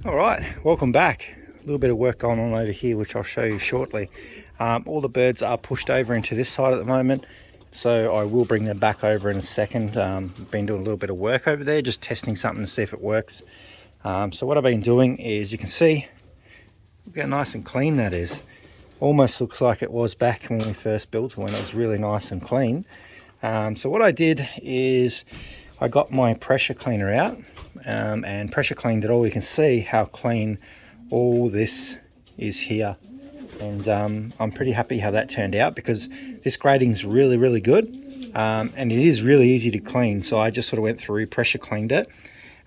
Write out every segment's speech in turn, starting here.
All right, welcome back. A little bit of work going on over here, which I'll show you shortly. All the birds are pushed over into this side at the moment, so I will bring them back over in a second. Been doing a little bit of work over there, just testing something to see if it works. So what I've been doing is, you can see, look how nice and clean that is. Almost looks like it was back when we first built it, when it was really nice and clean. So what I did is I got my pressure cleaner out and pressure cleaned it all. You can see how clean all this is here, and I'm pretty happy how that turned out, because this grading is really good, and it is really easy to clean. So I just sort of went through, pressure cleaned it,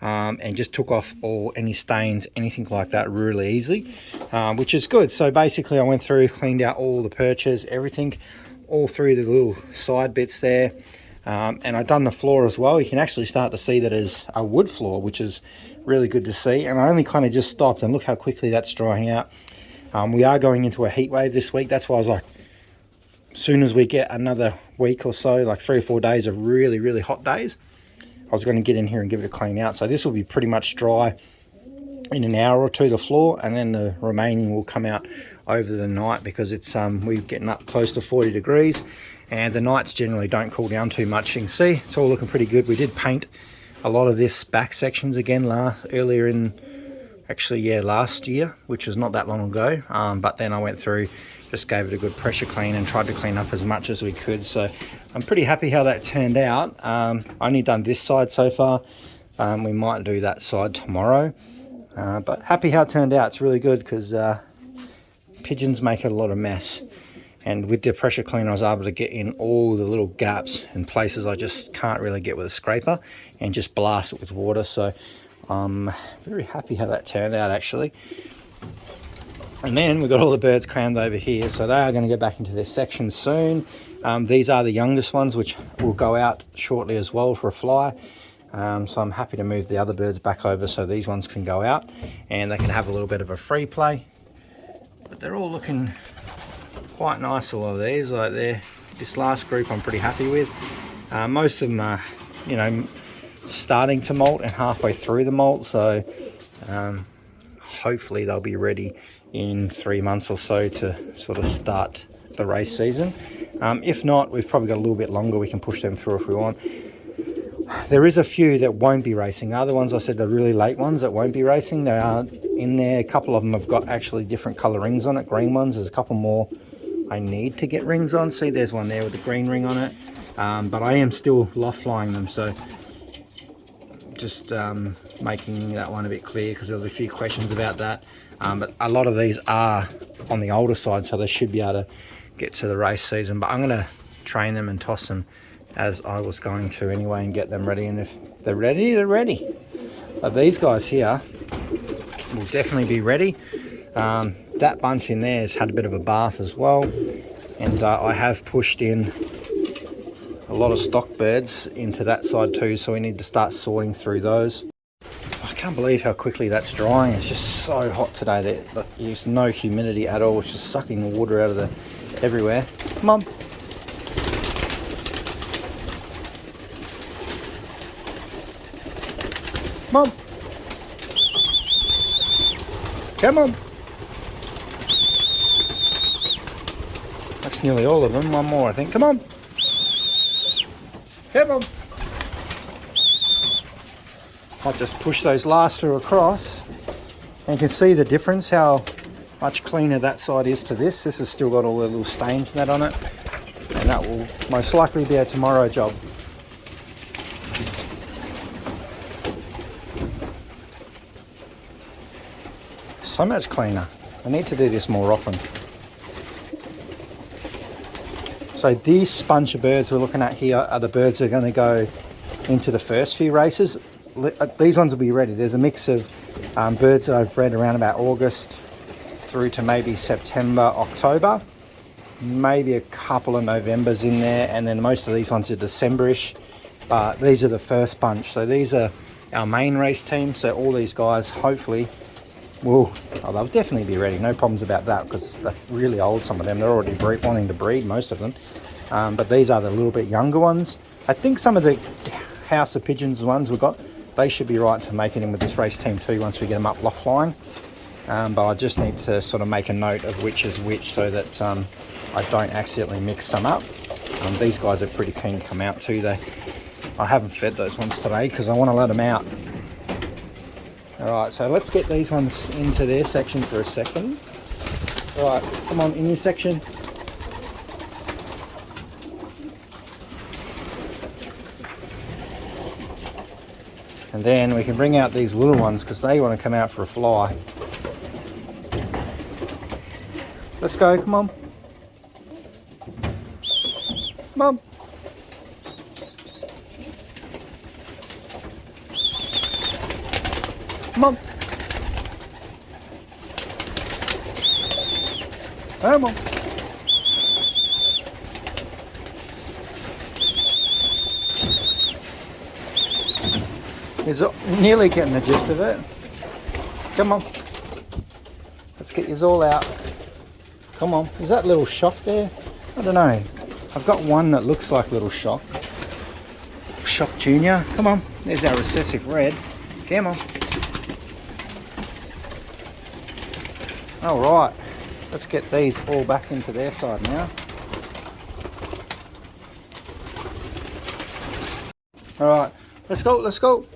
and just took off any stains, anything like that, really easily, which is good. So basically I went through, cleaned out all the perches, everything, all through the little side bits there. And I've done the floor as well. You can actually start to see that as a wood floor, which is really good to see. And I only kind of just stopped, and look how quickly that's drying out. We are going into a heat wave this week. That's why I was like, as soon as we get another week or so, like 3 or 4 days of really hot days, I was going to get in here and give it a clean out. So this will be pretty much dry in an hour or two, the floor, and then the remaining will come out over the night, because it's we're getting up close to 40 degrees, and the nights generally don't cool down too much. You can see it's all looking pretty good. We did paint a lot of this back sections again earlier in, actually, yeah, last year, which was not that long ago. But then I went through, just gave it a good pressure clean and tried to clean up as much as we could. So I'm pretty happy how that turned out. I only done this side so far. We might do that side tomorrow. But happy how it turned out. It's really good, because pigeons make a lot of mess. And with the pressure cleaner, I was able to get in all the little gaps and places I just can't really get with a scraper, and just blast it with water. So I'm very happy how that turned out, actually. And then we've got all the birds crammed over here, so they are going to go back into their sections soon. These are the youngest ones, which will go out shortly as well for a fly. So I'm happy to move the other birds back over so these ones can go out and they can have a little bit of a free play. But they're all looking quite nice, a lot of these. Like this last group I'm pretty happy with. Most of them are, you know, starting to molt and halfway through the molt, so hopefully they'll be ready in 3 months or so to sort of start the race season. If not, we've probably got a little bit longer. We can push them through if we want. There is a few that won't be racing. The other ones I said, the really late ones that won't be racing, they are in there. A couple of them have got actually different colour rings on it, green ones. There's a couple more I need to get rings on. See, there's one there with the green ring on it. But I am still loft flying them, so just making that one a bit clear, because there was a few questions about that. But a lot of these are on the older side, so they should be able to get to the race season. But I'm going to train them and toss them as I was going to anyway, and get them ready. And if they're ready, they're ready. But these guys here will definitely be ready. That bunch in there has had a bit of a bath as well, and I have pushed in a lot of stock birds into that side too, so we need to start sorting through those. I can't believe how quickly that's drying. It's just so hot today that there's no humidity at all. It's just sucking water out of everywhere. Come on. Come on. Come on. That's nearly all of them. One more, I think. Come on. Come on. I'll just push those last two across. And you can see the difference, how much cleaner that side is to this. This has still got all the little stains and that on it. And that will most likely be a tomorrow job. So much cleaner. I need to do this more often. So this bunch of birds we're looking at here are the birds that are going to go into the first few races. These ones will be ready. There's a mix of birds that I've bred around about August through to maybe September, October. Maybe a couple of Novembers in there, and then most of these ones are December-ish. But these are the first bunch. So these are our main race team. So all these guys hopefully they'll definitely be ready. No problems about that, because they're really old, some of them. They're already wanting to breed, most of them. But these are the little bit younger ones. I think some of the House of Pigeons ones we've got they should be right to make it in with this race team too once we get them up loft flying. But I just need to sort of make a note of which is which so that I don't accidentally mix some up. These guys are pretty keen to come out too. I haven't fed those ones today because I want to let them out. Alright, so let's get these ones into their section for a second. Alright, come on, in your section. And then we can bring out these little ones because they want to come out for a fly. Let's go, come on. Come on. Come on. Come on. He's nearly getting the gist of it. Come on. Let's get yours all out. Come on. Is that Little Shock there? I don't know. I've got one that looks like Little Shock. Shock Junior. Come on. There's our recessive red. Come on. Alright. Let's get these all back into their side now. Alright. Let's go. Let's go.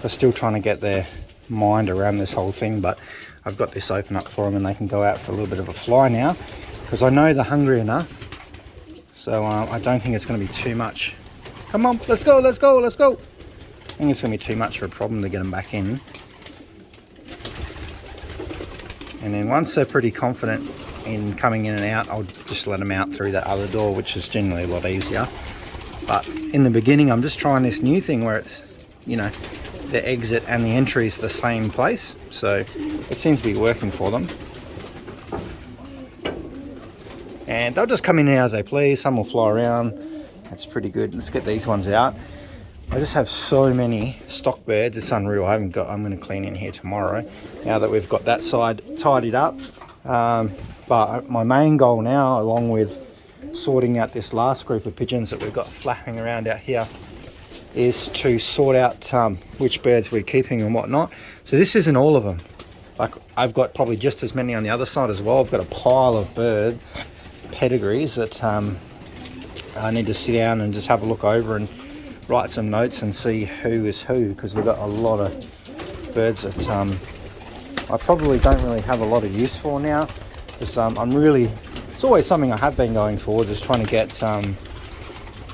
They're still trying to get their mind around this whole thing, but I've got this open up for them and they can go out for a little bit of a fly now because I know they're hungry enough. So I don't think it's going to be too much. Come on, let's go, let's go, let's go. I think it's going to be too much of a problem to get them back in. And then once they're pretty confident in coming in and out, I'll just let them out through that other door, which is generally a lot easier. But in the beginning, I'm just trying this new thing where it's, you know, the exit and the entry is the same place. So it seems to be working for them. And they'll just come in here as they please. Some will fly around. That's pretty good. Let's get these ones out. I just have so many stock birds. It's unreal. I'm going to clean in here tomorrow now that we've got that side tidied up. But my main goal now, along with sorting out this last group of pigeons that we've got flapping around out here, is to sort out which birds we're keeping and whatnot. So this isn't all of them. Like, I've got probably just as many on the other side as well. I've got a pile of bird pedigrees that I need to sit down and just have a look over and write some notes and see who is who, because we've got a lot of birds that I probably don't really have a lot of use for now, because it's always something I have been going towards, is trying to get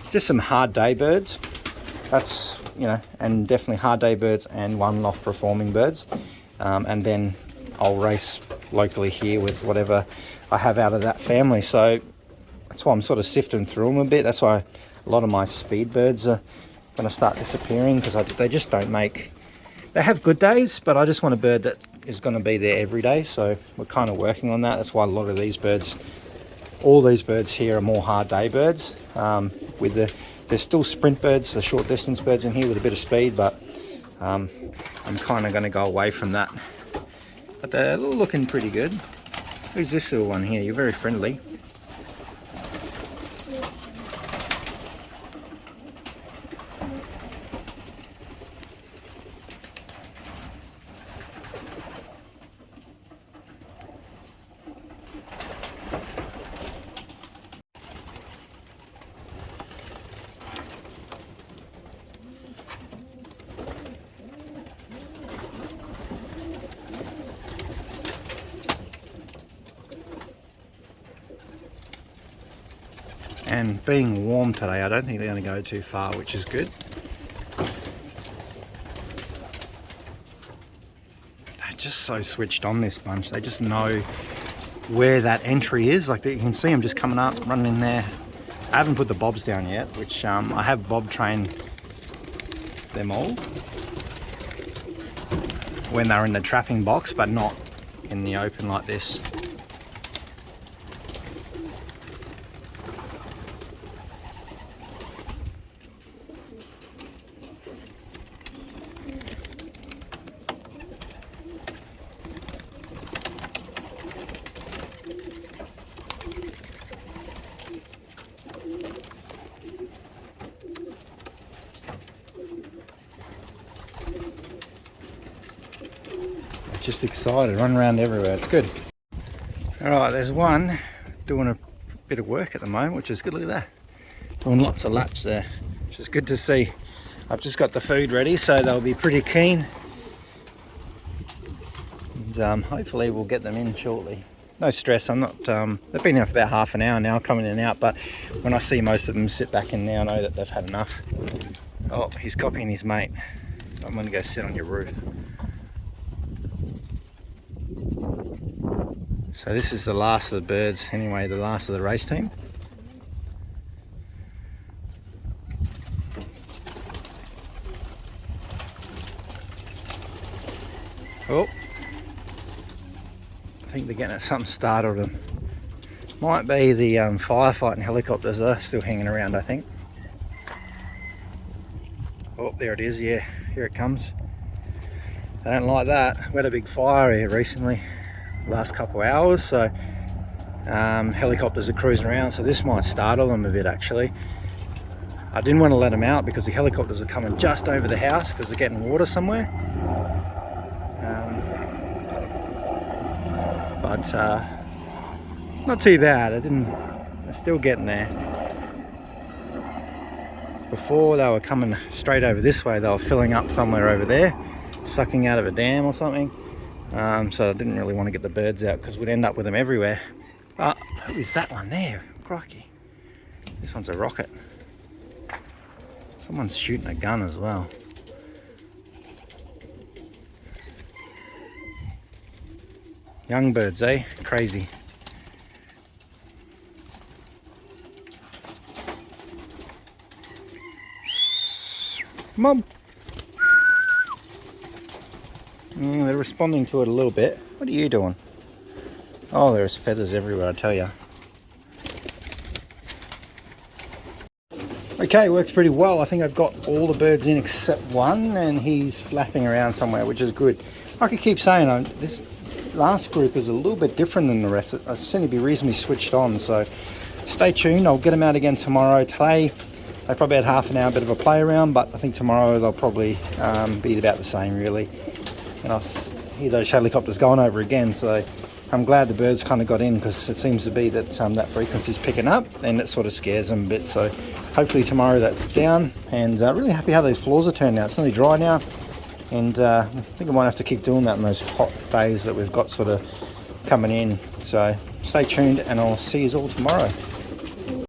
just some hard day birds. That's, you know, and definitely hard day birds and one loft performing birds. And then I'll race locally here with whatever I have out of that family. So that's why I'm sort of sifting through them a bit. That's why a lot of my speed birds are going to start disappearing, because they just don't make... They have good days, but I just want a bird that is going to be there every day. So we're kind of working on that. That's why a lot of these birds, all these birds here, are more hard day birds. There's still sprint birds, the short distance birds in here with a bit of speed, but I'm kind of going to go away from that. But they're looking pretty good. Who's this little one here? You're very friendly. And being warm today, I don't think they're going to go too far, which is good. They're just so switched on, this bunch. They just know where that entry is. Like, you can see them just coming up, running in there. I haven't put the bobs down yet, which I have bob trained them all when they're in the trapping box, but not in the open like this. just excited, run around everywhere. It's good. All right, there's one doing a bit of work at the moment, which is good. Look at that, doing lots of laps there, which is good to see. I've just got the food ready, so they'll be pretty keen, and hopefully we'll get them in shortly. No stress. I'm not they've been here for about half an hour now, coming in and out, but when I see most of them sit back in there, I know that they've had enough. Oh, he's copying his mate, so I'm going to go sit on your roof. So this is the last of the birds anyway, the last of the race team. Oh, I think they're getting something started with them. Might be the firefighting helicopters are still hanging around, I think. Oh, there it is, yeah, here it comes. I don't like that. We had a big fire here recently, last couple of hours, so helicopters are cruising around, so this might startle them a bit actually. I didn't want to let them out because the helicopters are coming just over the house because they're getting water somewhere. But not too bad. They're still getting there. Before they were coming straight over this way, they were filling up somewhere over there, sucking out of a dam or something. So I didn't really want to get the birds out because we'd end up with them everywhere. But who is that one there? Crikey. This one's a rocket. Someone's shooting a gun as well. Young birds, eh? Crazy. Mum. They're responding to it a little bit. What are you doing? Oh, there's feathers everywhere, I tell you. Okay, works pretty well. I think I've got all the birds in except one, and he's flapping around somewhere, which is good. I could keep saying this last group is a little bit different than the rest. I seem to be reasonably switched on, so stay tuned. I'll get them out again tomorrow. Today they probably had half an hour, bit of a play around, but I think tomorrow they'll probably be about the same really. And I'll hear those helicopters going over again, so I'm glad the birds kind of got in because it seems to be that that frequency's picking up and it sort of scares them a bit. So hopefully tomorrow that's down, and really happy how those floors are turned out. It's nearly dry now, and I think I might have to keep doing that in those hot days that we've got sort of coming in. So stay tuned and I'll see you all tomorrow.